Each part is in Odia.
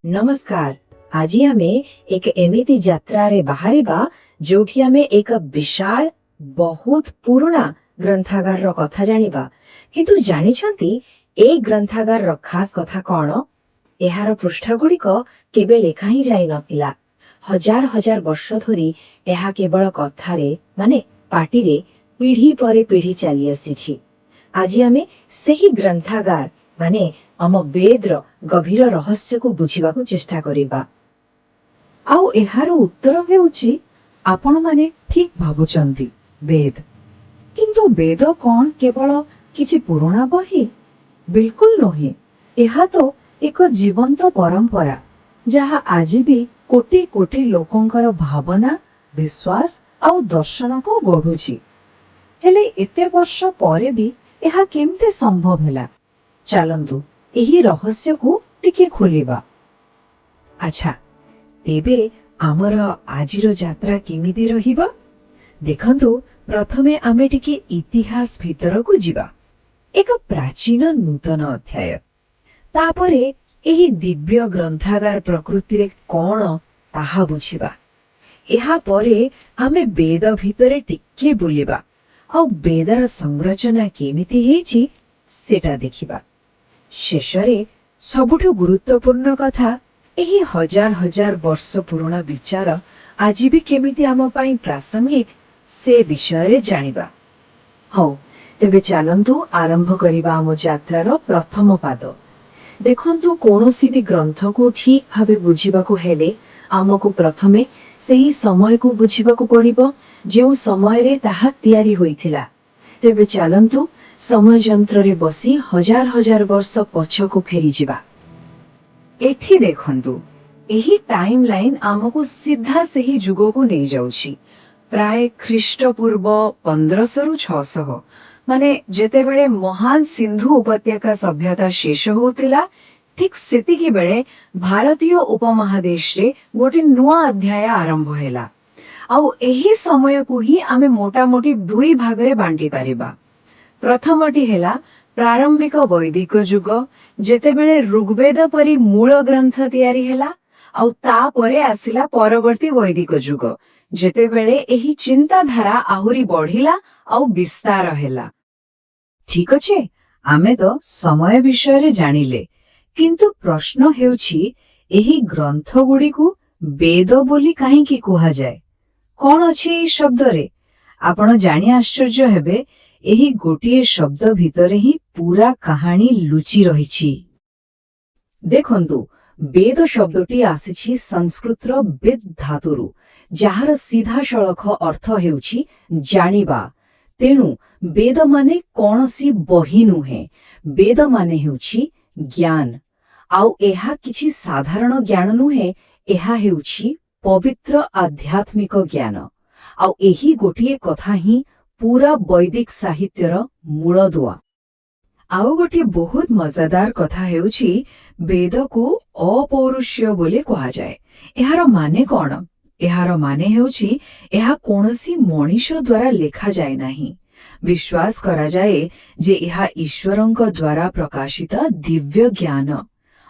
नमस्कार। आज आमे एक एमिति यात्रा रे बाहरिबा जोठी आमे एक विशाल बहुत पुराना ग्रंथागार रो कथा जानिबा। किंतु जानिछंती ए ग्रंथागार रो खास कथा कोन? एहार पृष्ठ गुड़िक केबे लेखा ही जाई नथिला। हजार हजार वर्ष धरी एहा केवल कथारे माने पाटिरे पीढ़ी परे पीढ़ी चली आसीछि। आज आमे सेही ग्रंथागार माने आम वेद्र गभीर रहस्य को बुझिबा को चेष्टा करिबा। आउ एहार उत्तर हेउछि आपण माने ठीक भाबुचंती वेद। किंतु वेद कौन केवल किछि पुराना बही? बिल्कुल नहे। एहा तो एक जीवंत परंपरा जहा आज भी कोटि कोटि लोकंकर भावना विश्वास आउ दर्शन को गढ़ुछि। हेले एते वर्ष परे भी एहा केमते संभव हैला? चलंतु एही रहस्य को टिके खोलिबा। अच्छा, तेबे आमर आजिर यात्रा केमिति रहिबा? देखंतु प्रथमे आमे टिके इतिहास भितर को जिबा। एक प्राचीन नूतन अध्याय। तापरे एही दिव्य ग्रंथागार प्रकृति रे कोन ताहा बुझिबा। एहा परे आमे वेद भितरे टिके बुलिबा आ वेदर संरचना केमिति हेछि सेटा देखिबा। शेषरे सबुठु गुरुत्वपूर्ण कथा एही हजार हजार वर्ष पुराना विचार आज भी केमिति आम पाई प्रासंगिक से विषय रे जानिबा। हौ तेबे चलंतु आरंभ करिबा आम यात्रार प्रथम पाद। देखंतु कोनोसी भी ग्रंथ को ठीक भावे बुझिबा को हेले आमको प्रथमे सेही समय को बुझिबा को पड़िबो जेउ समय रे ताहा तयारी होइथिला। तेबे चलंतु समय यंत्र रे बसी हजार हजार वर्ष पछको फेरी जिबा। एठी देखंतु एही टाइम लाइन आमको सीधा सेही जुगो को नहीं जाउछि। प्राय ख्रीष्टपूर्व 1500 रु 600 माने जेतेबेले महान सिंधु उपत्यका सभ्यता शेष होतिला ठीक सेतिकी बेले भारतीय उपमहादेश रे गोटे नुआ अध्याय आरंभ हैला। आउ एही समय को ही आमे मोटा मोटी दुई भाग रे बांटी पारिबा। प्रथमटी हेला प्रारंभिक वैदिक जुग जेतेबेले ऋग्वेद परी मूल ग्रंथ तयारी हेला आउ तापरे आसिला परवर्ती वैदिक जुग जेतेबेले एही चिंताधारा आहुरी बढ़िला आउ विस्तार हेला। ठीक अच्छे, आमे तो समय विषय रे जानिले, किंतु प्रश्न हेउछि एही ग्रंथ गुडी को वेद बोली काहे की कुहा जाय? कौन अछि एही शब्द रे? आपण जानि आश्चर्य हेबे एही गोटिए शब्द भितरे ही पूरा कहानी लुचि रहिछि। देखंतु वेद शब्दटी आसीछि संस्कृतर वेद धातुरु जहार सीधा सड़ख अर्थ हेउछि जानिबा। तेणु वेद माने कौनसी बही नुहे, वेद माने हेउछि ज्ञान। आउ एहा किछि साधारण ज्ञान नुहे, एहा हेउछि पवित्र आध्यात्मिक ज्ञान। आउ एही गोटिए कथा ही पूरा वैदिक साहित्यर मूलदुआ। आउ गोटे बहुत मजादार कथा हेउछि वेद को अपौरुष्य बोली कहा जाए। एहार माने कौन? एहार माने हेउछि एहा कोनसी मनीष द्वारा लेखा जाए नाही। विश्वास करा जाए जे एहा ईश्वरंक द्वारा प्रकाशित दिव्य ज्ञान।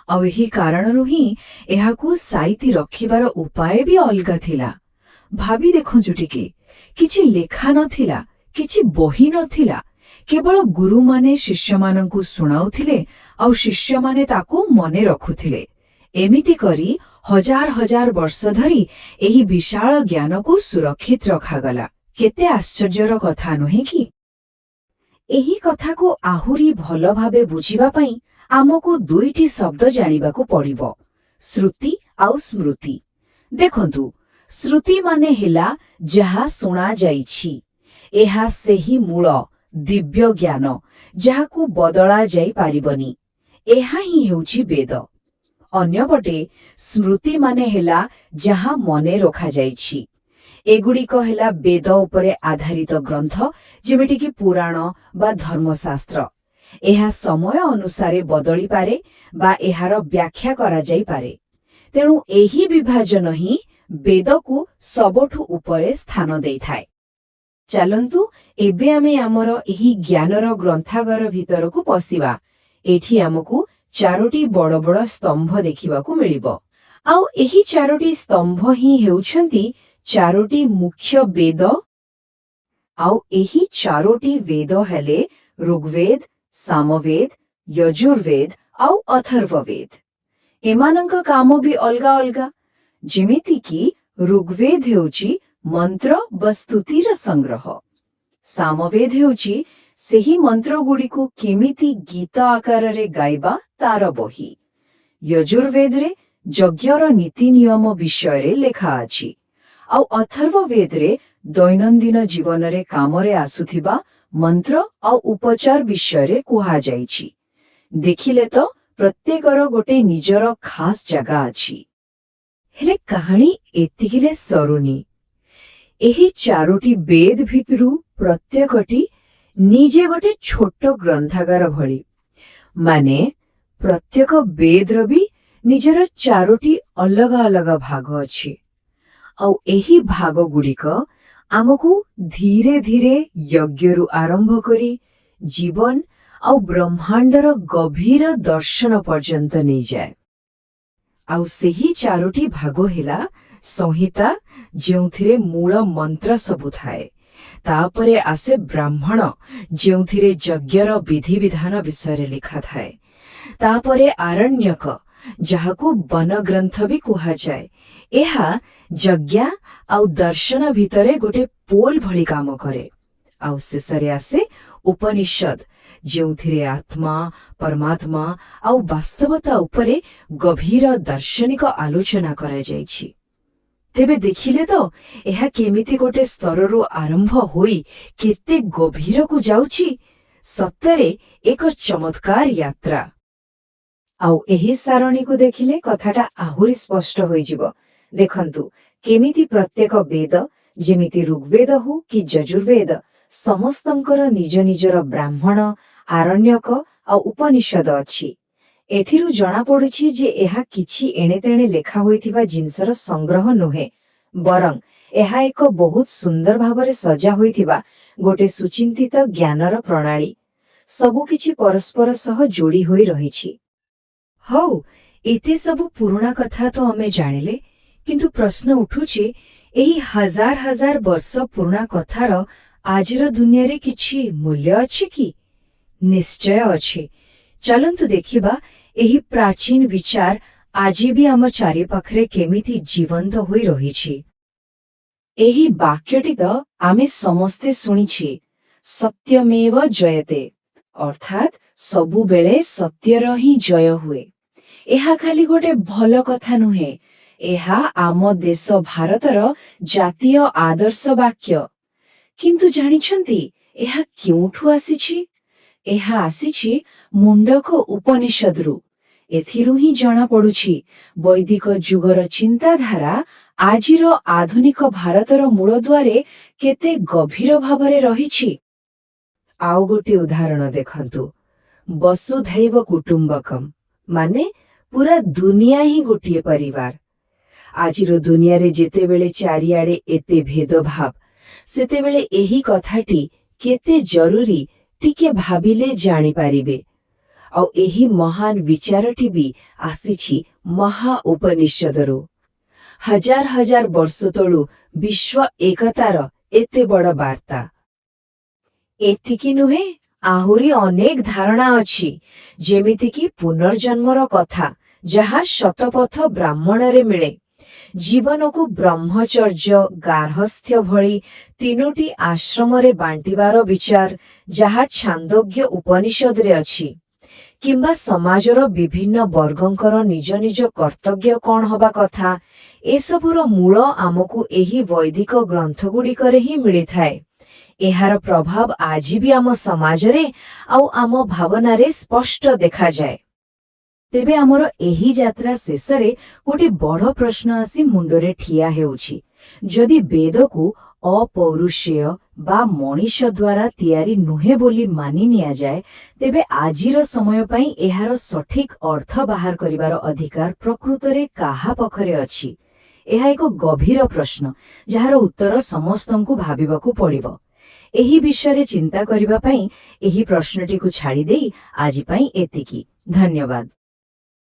आउ एही कारणरु ही एहाकू साइती रखिबार उपाय भी अलगा थिला। भाबी देखंजु टिके, किछि लेखा नथिला, किछि बही नथिला, केवल गुरु माने शिष्य मानंकु सुनाउथिले आउ शिष्य माने ताकू मने रखुथिले। एमिति करी हजार हजार वर्ष धरी एही विशाल ज्ञान को सुरक्षित रखागला। केते आश्चर्यर कथा नुहे कि? एही कथा को आहुरी भल भावे बुझिबा पई आमको दुईटी शब्द जानिबा को पड़िबो, श्रुति आउ स्मृति। देखंतु श्रुति माने हेला जहा सुना जाइछि। एहा सेही मूल दिव्य ज्ञान जहाकू बदला जाई पारिबनी। एहा ही हेउछि वेद। अन्यपटे स्मृति माने हेला जहा मने रखा जाइछि। एगुड़िक हेला वेद उपरे आधारित ग्रंथ जेमिति कि पुराण बा धर्मशास्त्र। एहा समय अनुसारे बदली पारे बा एहार व्याख्या करा जाई पारे। तेणु एही विभाजन ही वेद को सबठु उपरे स्थान देई थाए। चलंतु एबे आमे आमर एही ज्ञानर ग्रंथागार भितर को पसिबा। एठी हमकु ଚାରୋଟି ବଡ଼ ବଡ଼ ସ୍ତମ୍ଭ ଦେଖିବାକୁ ମିଳିବ। ଆଉ ଏହି ଚାରୋଟି ସ୍ତମ୍ଭ ହିଁ ହେଉଛନ୍ତି ଚାରୋଟି ମୁଖ୍ୟ ବେଦ। ଆଉ ଏହି ଚାରୋଟି ବେଦ ହେଲେ ଋଗ୍ବେଦ, ସାମବେଦ, ଯଜୁର୍ବେଦ ଆଉ ଅଥର୍ବବେଦ। ଏମାନଙ୍କ କାମ ବି ଅଲଗା ଅଲଗା। ଯେମିତିକି ଋଗ୍ବେଦ ହେଉଛି ମନ୍ତ୍ର ବା ସ୍ତୁତିର ସଂଗ୍ରହ। ସାମବେଦ ହେଉଛି ସେହି ମନ୍ତ୍ରଗୁଡ଼ିକୁ କେମିତି ଗୀତ ଆକାରରେ ଗାଇବା ତାର ବହି। ଯଜୁର୍ବେଦରେ ଯଜ୍ଞର ନୀତି ନିୟମ ବିଷୟରେ ଲେଖା ଅଛି। ଆଉ ଅଥର୍ବବେଦରେ ଦୈନନ୍ଦିନ ଜୀବନରେ କାମରେ ଆସୁଥିବା ମନ୍ତ୍ର ଆଉ ଉପଚାର ବିଷୟରେ କୁହାଯାଇଛି। ଦେଖିଲେ ତ ପ୍ରତ୍ୟେକର ଗୋଟେ ନିଜର ଖାସ ଜାଗା ଅଛି। ହେଲେ କାହାଣୀ ଏତିକିରେ ସରୁନି। ଏହି ଚାରୋଟି ବେଦ ଭିତରୁ ପ୍ରତ୍ୟେକଟି ନିଜେ ଗୋଟେ ଛୋଟ ଗ୍ରନ୍ଥାଗାର ଭଳି। ମାନେ ପ୍ରତ୍ୟେକ ବେଦର ବି ନିଜର ଚାରୋଟି ଅଲଗା ଅଲଗା ଭାଗ ଅଛି। ଆଉ ଏହି ଭାଗଗୁଡ଼ିକ ଆମକୁ ଧୀରେ ଧୀରେ ଯଜ୍ଞରୁ ଆରମ୍ଭ କରି ଜୀବନ ଆଉ ବ୍ରହ୍ମାଣ୍ଡର ଗଭୀର ଦର୍ଶନ ପର୍ଯ୍ୟନ୍ତ ନେଇଯାଏ। ଆଉ ସେହି ଚାରୋଟି ଭାଗ ହେଲା ସଂହିତା, ଯେଉଁଥିରେ ମୂଳ ମନ୍ତ୍ର ସବୁ ଥାଏ। ତାପରେ ଆସେ ବ୍ରାହ୍ମଣ, ଯେଉଁଥିରେ ଯଜ୍ଞର ବିଧିବିଧାନ ବିଷୟରେ ଲେଖାଥାଏ। ତାପରେ ଆରଣ୍ୟକ, ଯାହାକୁ ବନଗ୍ରନ୍ଥ ବି କୁହାଯାଏ। ଏହା ଯଜ୍ଞ ଆଉ ଦର୍ଶନ ଭିତରେ ଗୋଟେ ପୋଲ ଭଳି କାମ କରେ। ଆଉ ଶେଷରେ ଆସେ ଉପନିଷଦ, ଯେଉଁଥିରେ ଆତ୍ମା, ପରମାତ୍ମା ଆଉ ବାସ୍ତବତା ଉପରେ ଗଭୀର ଦାର୍ଶନିକ ଆଲୋଚନା କରାଯାଇଛି। ତେବେ ଦେଖିଲେ ତ ଏହା କେମିତି ଗୋଟେ ସ୍ତରରୁ ଆରମ୍ଭ ହୋଇ କେତେ ଗଭୀରକୁ ଯାଉଛି। ସତରେ ଏକ ଚମତ୍କାର ଯାତ୍ରା। ଆଉ ଏହି ସାରଣୀକୁ ଦେଖିଲେ କଥାଟା ଆହୁରି ସ୍ପଷ୍ଟ ହୋଇଯିବ। ଦେଖନ୍ତୁ କେମିତି ପ୍ରତ୍ୟେକ ବେଦ, ଯେମିତି ଋଗ୍ବେଦ ହଉ କି ଯଜୁର୍ବେଦ, ସମସ୍ତଙ୍କର ନିଜ ନିଜର ବ୍ରାହ୍ମଣ, ଆରଣ୍ୟକ ଆଉ ଉପନିଷଦ ଅଛି। ଏଥିରୁ ଜଣାପଡୁଛି ଯେ ଏହା କିଛି ଏଣେତେଣେ ଲେଖା ହୋଇଥିବା ଜିନିଷର ସଂଗ୍ରହ ନୁହେଁ, ବରଂ ଏହା ଏକ ବହୁତ ସୁନ୍ଦର ଭାବରେ ସଜା ହୋଇଥିବା ଗୋଟେ ସୁଚିନ୍ତିତ ଜ୍ଞାନର ପ୍ରଣାଳୀ। ସବୁକିଛି ପରସ୍ପର ସହ ଯୋଡ଼ି ହୋଇ ରହିଛି। ହଉ, ଏତେ ସବୁ ପୁରୁଣା କଥା ତ ଆମେ ଜାଣିଲେ, କିନ୍ତୁ ପ୍ରଶ୍ନ ଉଠୁଛି, ଏହି ହଜାର ହଜାର ବର୍ଷ ପୁରୁଣା କଥାର ଆଜିର ଦୁନିଆରେ କିଛି ମୂଲ୍ୟ ଅଛି କି? ନିଶ୍ଚୟ ଅଛି। ଚାଲନ୍ତୁ ଦେଖିବା ଏହି ପ୍ରାଚୀନ ବିଚାର ଆଜି ବି ଆମ ଚାରିପାଖରେ କେମିତି ଜୀବନ୍ତ ହୋଇ ରହିଛି। ଏହି ବାକ୍ୟଟି ତ ଆମେ ସମସ୍ତେ ଶୁଣିଛେ, ସତ୍ୟମେବ ଜୟତେ, ଅର୍ଥାତ୍ ସବୁବେଳେ ସତ୍ୟର ହିଁ ଜୟ ହୁଏ। ଏହା ଖାଲି ଗୋଟେ ଭଲ କଥା ନୁହେଁ, ଏହା ଆମ ଦେଶ ଭାରତର ଜାତୀୟ ଆଦର୍ଶ ବାକ୍ୟ। କିନ୍ତୁ ଜାଣିଛନ୍ତି ଏହା କେଉଁଠୁ ଆସିଛି? ଏହା ଆସିଛି ମୁଣ୍ଡକ ଉପନିଷଦରୁ। ଏଥିରୁ ହିଁ ଜଣାପଡୁଛି ବୈଦିକ ଯୁଗର ଚିନ୍ତାଧାରା ଆଜିର ଆଧୁନିକ ଭାରତର ମୂଳଦୁଆରେ କେତେ ଗଭୀର ଭାବରେ ରହିଛି। ଆଉ ଗୋଟିଏ ଉଦାହରଣ ଦେଖନ୍ତୁ, ବସୁଧୈବ କୁଟୁମ୍ବକମ୍, ମାନେ ପୁରା ଦୁନିଆ ହିଁ ଗୋଟିଏ ପରିବାର। ଆଜିର ଦୁନିଆରେ ଯେତେବେଳେ ଚାରିଆଡେ ଏତେ ଭେଦଭାବ, ସେତେବେଳେ ଏହି କଥାଟି କେତେ ଜରୁରୀ ଟିକେ ଭାବିଲେ ଜାଣିପାରିବେ। ଆଉ ଏହି ମହାନ ବିଚାରଟି ବି ଆସିଛି ମହା ଉପନିଷଦରୁ। ହଜାର ହଜାର ବର୍ଷ ତଳୁ ବିଶ୍ୱ ଏକତାର ଏତେ ବଡ଼ ବାର୍ତ୍ତା। ଏତିକି ନୁହେଁ, ଆହୁରି ଅନେକ ଧାରଣା ଅଛି, ଯେମିତିକି ପୁନର୍ଜନ୍ମର କଥା, ଯାହା ଶତପଥ ବ୍ରାହ୍ମଣରେ ମିଳେ। ଜୀବନକୁ ବ୍ରହ୍ମଚର୍ଯ୍ୟ, ଗାର୍ହସ୍ଥ୍ୟ ଭଳି ତିନୋଟି ଆଶ୍ରମରେ ବାଣ୍ଟିବାର ବିଚାର, ଯାହା ଛାନ୍ଦୋଗ୍ୟ ଉପନିଷଦରେ ଅଛି। କିମ୍ବା ସମାଜର ବିଭିନ୍ନ ବର୍ଗଙ୍କର ନିଜ ନିଜ କର୍ତ୍ତବ୍ୟ କ'ଣ ହେବା କଥା, ଏସବୁର ମୂଳ ଆମକୁ ଏହି ବୈଦିକ ଗ୍ରନ୍ଥଗୁଡ଼ିକରେ ହିଁ ମିଳିଥାଏ। ଏହାର ପ୍ରଭାବ ଆଜି ବି ଆମ ସମାଜରେ ଆଉ ଆମ ଭାବନାରେ ସ୍ପଷ୍ଟ ଦେଖାଯାଏ। ତେବେ ଆମର ଏହି ଯାତ୍ରା ଶେଷରେ ଗୋଟେ ବଡ଼ ପ୍ରଶ୍ନ ଆସି ମୁଣ୍ଡରେ ଠିଆ ହେଉଛି। ଯଦି ବେଦକୁ ଅପୌରୁଷେୟ ବା ମଣିଷ ଦ୍ୱାରା ତିଆରି ନୁହେଁ ବୋଲି ମାନି ନିଆଯାଏ, ତେବେ ଆଜିର ସମୟ ପାଇଁ ଏହାର ସଠିକ୍ ଅର୍ଥ ବାହାର କରିବାର ଅଧିକାର ପ୍ରକୃତରେ କାହା ପାଖରେ ଅଛି? ଏହା ଏକ ଗଭୀର ପ୍ରଶ୍ନ, ଯାହାର ଉତ୍ତର ସମସ୍ତଙ୍କୁ ଭାବିବାକୁ ପଡ଼ିବ। ଏହି ବିଷୟରେ ଚିନ୍ତା କରିବା ପାଇଁ ଏହି ପ୍ରଶ୍ନଟିକୁ ଛାଡ଼ିଦେଇ ଆଜି ପାଇଁ ଏତିକି। ଧନ୍ୟବାଦ।